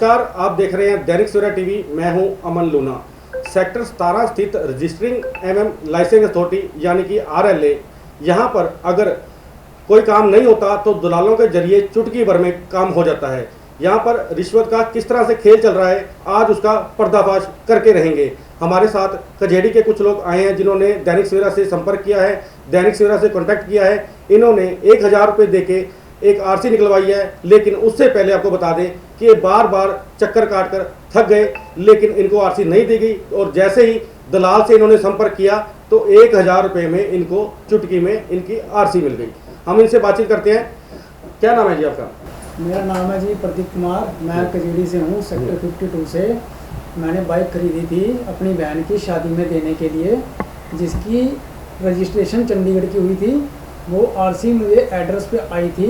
नमस्कार, आप देख रहे हैं दैनिक सवेरा टीवी। मैं हूं अमन लूना। सेक्टर 17 स्थित रजिस्टरिंग एवं लाइसेंस अथॉरिटी यानी कि RLA, यहां पर अगर कोई काम नहीं होता तो दलालों के जरिए चुटकी भर में काम हो जाता है। यहां पर रिश्वत का किस तरह से खेल चल रहा है, आज उसका पर्दाफाश करके रहेंगे। हमारे साथ कजेड़ी के कुछ लोग आए हैं जिन्होंने दैनिक सवेरा से संपर्क किया है, दैनिक सवेरा से कॉन्टैक्ट किया है। इन्होंने 1000 रुपये दे के एक RC निकलवाई है, लेकिन उससे पहले आपको बता दें कि ये बार बार चक्कर काट कर थक गए, लेकिन इनको RC नहीं दी गई। और जैसे ही दलाल से इन्होंने संपर्क किया तो 1000 रुपये में इनको चुटकी में इनकी RC मिल गई। हम इनसे बातचीत करते हैं। क्या नाम है जी आपका? मेरा नाम है जी प्रदीप कुमार। मैं कजेड़ी से हूँ, सेक्टर 52 से। मैंने बाइक खरीदी थी अपनी बहन की शादी में देने के लिए, जिसकी रजिस्ट्रेशन चंडीगढ़ की हुई थी। वो RC मुझे एड्रेस पे आई थी,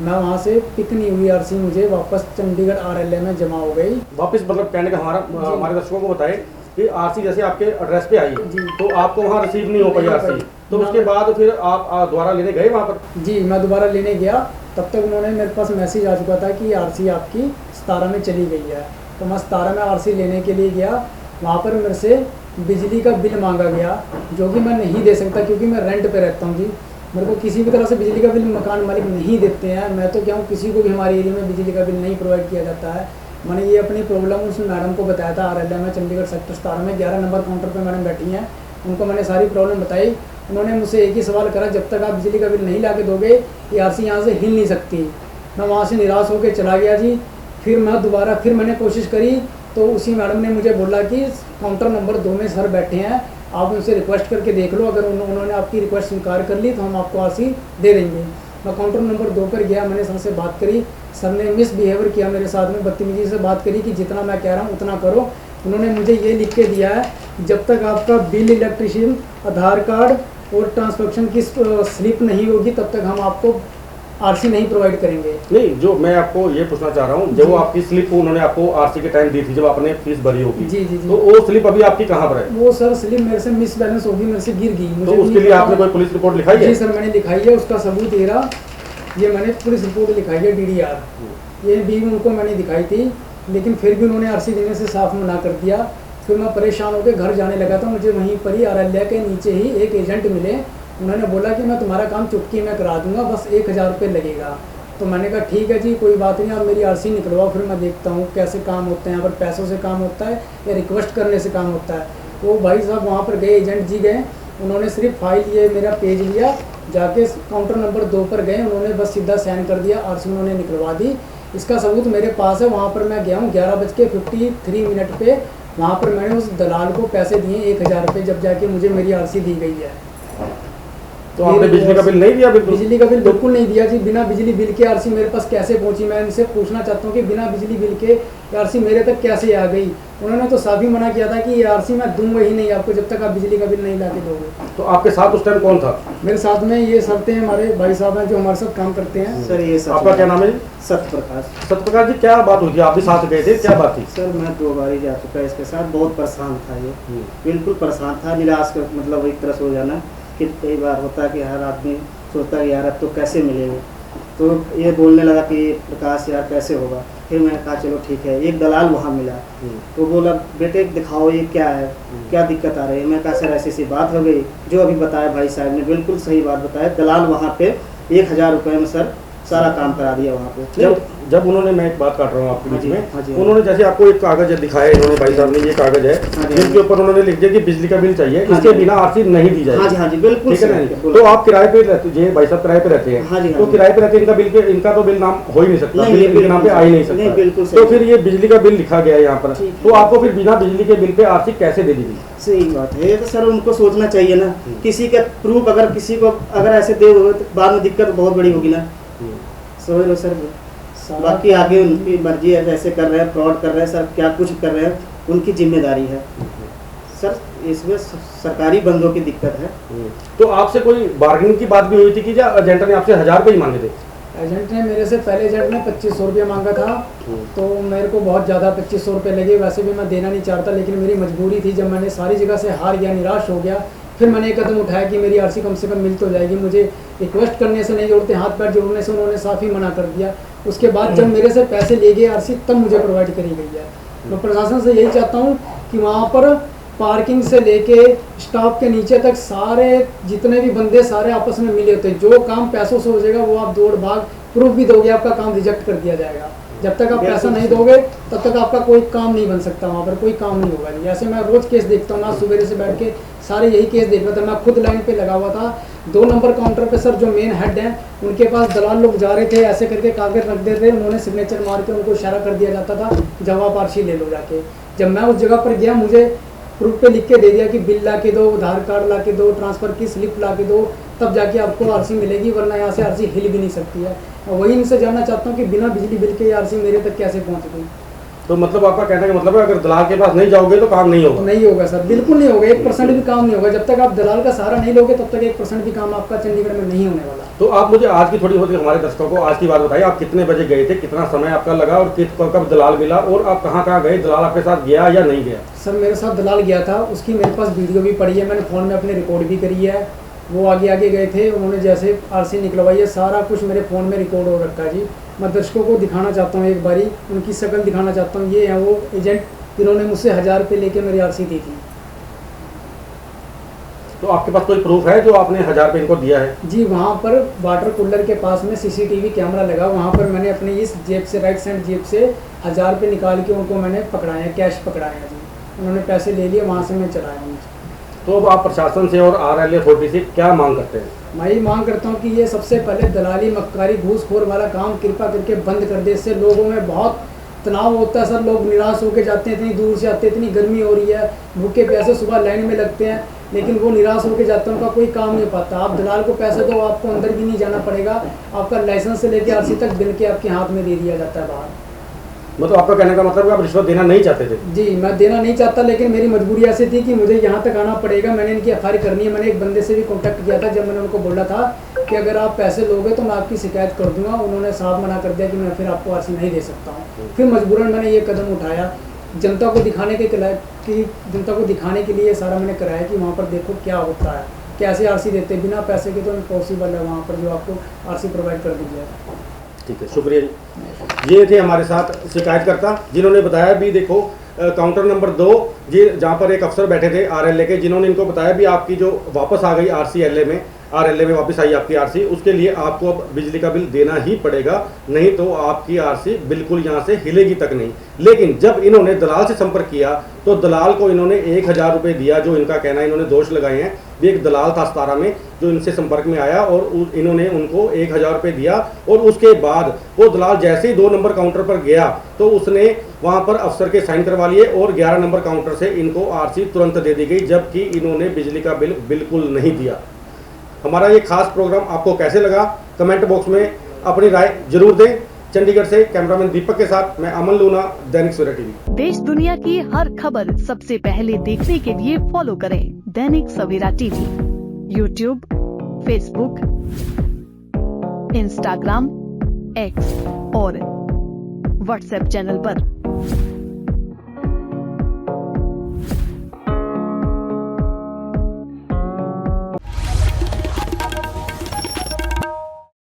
मैं वहाँ से पिक नहीं हुई। RC मुझे वापस चंडीगढ़ RLA में जमा हो गई। वापस मतलब कहने का हमारे दर्शकों को बताएं कि RC जैसे आपके एड्रेस पे आई तो आपको वहाँ रिसीव नहीं हो पाई RC, तो उसके बाद फिर आप दोबारा लेने गए वहाँ पर? जी, मैं दोबारा लेने गया, तब तक उन्होंने मेरे पास मैसेज आ चुका था कि RC आपकी 17 में चली गई है। तो मैं 17 में RC लेने के लिए गया। वहाँ पर मेरे से बिजली का बिल मांगा गया, जो कि मैं नहीं दे सकता क्योंकि मैं रेंट पे रहता हूँ जी। मेरे को किसी भी तरह से बिजली का बिल मकान मालिक नहीं देते हैं। मैं तो क्या हूँ, किसी को भी हमारे एरिया में बिजली का बिल नहीं प्रोवाइड किया जाता है। मैंने ये अपनी प्रॉब्लम उस मैडम को बताया था RLA में, चंडीगढ़ सेक्टर 17 में 11 नंबर काउंटर पे मैडम बैठी हैं। उनको मैंने सारी प्रॉब्लम बताई। उन्होंने मुझसे एक ही सवाल करा, जब तक आप बिजली का बिल नहीं ला के दोगे ये RC यहाँ से हिल नहीं सकती। मैं वहाँ से निराश होकर चला गया जी। फिर मैंने कोशिश करी तो उसी मैडम ने मुझे बोला कि काउंटर नंबर 2 में सर बैठे हैं, आप उनसे रिक्वेस्ट करके देख लो, अगर उन्होंने आपकी रिक्वेस्ट स्वीकार कर ली तो हम आपको RC दे देंगे। मैं काउंटर नंबर 2 पर गया, मैंने सर से बात करी। सर ने मिसबिहेवियर किया मेरे साथ में, बदतमीजी से बात करी कि जितना मैं कह रहा हूँ उतना करो। उन्होंने मुझे ये लिख के दिया है, जब तक आपका बिल, इलेक्ट्रिशियन, आधार कार्ड और ट्रांसफेक्शन की स्लिप नहीं होगी तब तक हम आपको RC नहीं प्रोवाइड करेंगे। नहीं, जो मैं आपको ये पूछना चाह रहा हूँ, जब वो आपकी स्लिप उन्होंने आपको RC के टाइम दी थी, जब आपने फीस भरी होगी, जी जी जी, तो वो स्लिप अभी आपकी कहाँ पर है? वो सर स्लिप मेरे से मिस बैलेंस होगी, मेरे से गिर गई। तो उसके लिए आपने कोई पुलिस रिपोर्ट लिखाई है? जी सर, मैंने लिखाई है। उसका सबूत ये रहा, ये मैंने पुलिस रिपोर्ट लिखाई है DDR। ये भी उनको मैंने दिखाई थी, लेकिन फिर भी उन्होंने RC देने से साफ मना कर दिया। फिर मैं परेशान होकर घर जाने लगा था। मुझे वहीं पर ही RLA के नीचे ही एक एजेंट मिले। उन्होंने बोला कि मैं तुम्हारा काम चुटकी में करा दूंगा, बस 1000 रुपये लगेगा। तो मैंने कहा ठीक है जी, कोई बात नहीं, आप मेरी RC निकलवाओ, फिर मैं देखता हूँ कैसे काम होते हैं। यहाँ पर पैसों से काम होता है या रिक्वेस्ट करने से काम होता है। वो भाई साहब वहाँ पर गए, एजेंट जी गए, उन्होंने सिर्फ फाइल ये मेरा पेज लिया, जाके काउंटर नंबर 2 पर गए, उन्होंने बस सीधा साइन कर दिया, RC उन्होंने निकलवा दी। इसका सबूत मेरे पास है। वहाँ पर मैं गया हूँ 11:53 पे। वहाँ पर मैंने उस दलाल को पैसे दिए 1000 रुपये, जब जाके मुझे मेरी RC दी गई है। तो आपने बिजली का बिल नहीं दिया? बिल्कुल बिजली का बिल बिल्कुल नहीं दिया जी। बिना बिजली बिल के RC मेरे पास कैसे पहुंची? मैं इनसे पूछना चाहता हूं कि बिना बिजली बिल के RC मेरे तक कैसे आ गई? उन्होंने तो साफ ही मना किया था कि ये RC मैं दूंगा ही नहीं आपको जब तक आप बिजली का बिल नहीं ला के दोगे। तो आपके साथ उस टाइम कौन था? मेरे साथ में ये सर थे, हमारे भाई साहब हैं जो हमारे साथ काम करते हैं। सर ये आपका क्या नाम है? सत्यप्रकाश। सत्यप्रकाश जी, क्या बात हुई थी? आप भी साथ गए थे, क्या बात थी? सर मैं 2 बार ही जा चुका इसके साथ, बहुत परेशान था ये, बिल्कुल परेशान था, निराश कर मतलब एक तरह से हो जाना। कि कई बार होता है कि हर आदमी सोचता है यार अब तो कैसे मिलेंगे, तो ये बोलने लगा कि प्रकाश यार कैसे होगा। फिर मैंने कहा चलो ठीक है। एक दलाल वहाँ मिला, तो बोला बेटे दिखाओ ये क्या है, क्या दिक्कत आ रही है। मैं कहा सर ऐसी सी बात हो गई, जो अभी बताया भाई साहब ने बिल्कुल सही बात बताया। दलाल वहाँ पे 1000 रुपये में सर सारा काम करा दिया वहाँ पे। जब उन्होंने, मैं एक बात काट रहा हूँ आपके बीच में, हाँ जी, उन्होंने जैसे आपको एक कागज दिखाया, इन्होंने भाई साहब ने, ये कागज है जिसके ऊपर उन्होंने लिख दिया कि बिजली का बिल चाहिए, इसके बिना RC नहीं दी जाएगी। हाँ जी बिल्कुल, ठीक है ना? तो आप किराए पे रहते हैं, भाई साहब किराए पे रहते हैं, तो किराए पे रहते हैं, इनका तो बिल नाम हो ही नहीं सकता, बिल इनके नाम पे आ ही नहीं सकता। तो फिर ये बिजली का बिल लिखा गया है यहाँ पर, तो आपको फिर बिना बिजली के बिल पे RC कैसे दे दी गई? सही बात है, ये तो सर उनको सोचना चाहिए ना। किसी का प्रूफ अगर किसी को अगर ऐसे दे तो बाद में दिक्कत बहुत बड़ी होगी ना। समझ लो सर। बाकी आगे उनकी मर्जी है, जैसे कर रहे हैं, फ्रॉड कर रहे हैं सर, क्या कुछ कर रहे हैं, उनकी जिम्मेदारी है सर। इसमें सरकारी बंदों की दिक्कत है। तो आपसे कोई बार्गेनिंग की बात भी हुई थी कि एजेंट ने आपसे 1000 रुपये ही मांगे थे? एजेंट ने मेरे से, पहले एजेंट ने 2500 रुपये मांगा था, तो मेरे को बहुत ज़्यादा 2500 रुपये लगे। वैसे भी मैं देना नहीं चाहता, लेकिन मेरी मजबूरी थी। जब मैंने सारी जगह से हार गया, निराश हो गया, फिर मैंने एक कदम उठाया कि मेरी RC कम से कम मिल तो जाएगी। मुझे रिक्वेस्ट करने से नहीं जोड़ते, हाथ पैर जोड़ने से उन्होंने साफ ही मना कर दिया। उसके बाद जब मेरे से पैसे ले गए आरसी तब मुझे प्रोवाइड करी गई है। मैं प्रशासन से यही चाहता हूँ कि वहाँ पर पार्किंग से लेके स्टाफ के नीचे तक सारे जितने भी बंदे सारे आपस में मिले होते हैं, जो काम पैसों से हो जाएगा वो आप दौड़ भाग प्रूफ भी दोगे आपका काम रिजेक्ट कर दिया जाएगा। जब तक आप पैसा नहीं दोगे तब तक आपका कोई काम नहीं बन सकता, वहाँ पर कोई काम नहीं होगा जी। ऐसे मैं रोज केस देखता हूँ ना, सुबह से बैठ के सारे यही केस देख रहा था। मैं खुद लाइन पे लगा हुआ था 2 नंबर काउंटर पे सर, जो मेन हेड हैं उनके पास दलाल लोग जा रहे थे, ऐसे करके कागज रख देते, उन्होंने सिग्नेचर मार के उनको इशारा कर दिया जाता था जवाब आरसी ले लो जाके। जब मैं उस जगह पर गया मुझे प्रूफ पे लिख के दे दिया कि बिल ला के दो, आधार कार्ड ला के दो, ट्रांसफर की स्लिप ला के दो, तब जाके आपको आरसी मिलेगी, वरना यहाँ से आरसी हिल भी नहीं सकती है। और वही इनसे जानना चाहता हूँ कि बिना बिजली बिल के आरसी मेरे तक कैसे पहुँच गई। तो मतलब आपका कहने का मतलब है अगर दलाल के पास नहीं जाओगे तो काम नहीं होगा? नहीं होगा सर, बिल्कुल नहीं होगा, 1% भी काम नहीं होगा। जब तक आप दलाल का सहारा नहीं लोगे तब तक 1% भी काम आपका चंडीगढ़ में नहीं होने वाला। तो आप मुझे आज की थोड़ी बहुत हमारे दर्शकों को आज की बात बताइए, आप कितने बजे गए थे, कितना समय आपका लगा और कब दलाल मिला और आप कहाँ कहाँ गए, दलाल आपके साथ गया या नहीं गया? सर मेरे साथ दलाल गया था, उसकी मेरे पास वीडियो भी पड़ी है, मैंने फ़ोन में अपने रिकॉर्ड भी करी है। वो आगे आगे गए थे, उन्होंने जैसे आरसी निकलवाई है सारा कुछ मेरे फ़ोन में रिकॉर्ड हो रखा है जी। मैं दर्शकों को दिखाना चाहता हूँ, एक बारी उनकी शक्ल दिखाना चाहता हूँ। ये हैं वो एजेंट जिन्होंने मुझसे 1000 रुपये लेके मेरी आरसी दी थी। तो आपके पास कोई प्रूफ है जो आपने 1000 रुपये इनको दिया है? जी, वहाँ पर वाटर कूलर के पास में CCTV कैमरा लगा, वहाँ पर मैंने अपनी इस जेब से, राइट साइड जेब से 1000 रुपये निकाल के उनको मैंने पकड़ाया, कैश पकड़ाया जी। उन्होंने पैसे ले लिए, वहाँ से मैं चलाया हूँ। तो अब आप प्रशासन से और RLA अथॉरिटी से क्या मांग करते हैं? मैं ये मांग करता हूँ कि ये सबसे पहले दलाली, मक्कारी, घूसखोर वाला काम कृपा करके बंद कर दे। इससे लोगों में बहुत तनाव होता है सर, लोग निराश होकर जाते हैं, इतनी दूर से आते हैं, इतनी गर्मी हो रही है, भूखे प्यासे सुबह लाइन में लगते हैं, लेकिन वो निराश होकर जाते हैं, उनका कोई काम नहीं पाता। आप दलाल को पैसे दो, आपको अंदर भी नहीं जाना पड़ेगा, आपका लाइसेंस से लेकर आरसी तक बिल के आपके हाथ में दे दिया जाता है बाहर। मतलब आपका कहने का मतलब आप रिश्वत देना नहीं चाहते थे? जी, मैं देना नहीं चाहता, लेकिन मेरी मजबूरी ऐसी थी कि मुझे यहाँ तक आना पड़ेगा। मैंने इनकी FIR करनी है। मैंने एक बंदे से भी कांटेक्ट किया था, जब मैंने उनको बोला था कि अगर आप पैसे लोगे तो मैं आपकी शिकायत कर दूंगा, उन्होंने साफ मना कर दिया कि मैं फिर आपको आरसी नहीं दे सकता हूँ। फिर मजबूरन मैंने ये कदम उठाया, जनता को दिखाने के लिए सारा मैंने कराया कि वहाँ पर देखो क्या होता है, कैसे आरसी देते, बिना पैसे के तो इम्पॉसिबल है वहाँ पर जो आपको आरसी प्रोवाइड कर दी जाए। ठीक है, शुक्रिया जी। ये थे हमारे साथ शिकायतकर्ता जिन्होंने बताया भी, देखो काउंटर नंबर 2 जी, जहाँ पर एक अफसर बैठे थे RLA के, जिन्होंने इनको बताया भी आपकी जो वापस आ गई आरसी RLA में वापस आई आपकी आरसी, उसके लिए आपको अब बिजली का बिल देना ही पड़ेगा, नहीं तो आपकी आरसी बिल्कुल यहाँ से हिलेगी तक नहीं। लेकिन जब इन्होंने दलाल से संपर्क किया तो दलाल को इन्होंने 1000 रुपये दिया, जो इनका कहना है, इन्होंने दोष लगाए हैं। एक दलाल था 17 में जो इनसे संपर्क में आया और इन्होंने उनको 1000 रुपये दिया, और उसके बाद वो दलाल जैसे ही 2 नंबर काउंटर पर गया तो उसने वहाँ पर अफसर के साइन करवा लिए और 11 नंबर काउंटर से इनको आरसी तुरंत दे दी गई, जबकि इन्होंने बिजली का बिल बिल्कुल नहीं दिया। हमारा ये खास प्रोग्राम आपको कैसे लगा, कमेंट बॉक्स में अपनी राय जरूर दें। चंडीगढ़ से कैमरामैन दीपक के साथ मैं अमन लूना, दैनिक सवेरा टीवी। देश दुनिया की हर खबर सबसे पहले देखने के लिए फॉलो करें Dainik Savera TV, YouTube, Facebook, Instagram, X और व्हाट्सएप चैनल पर।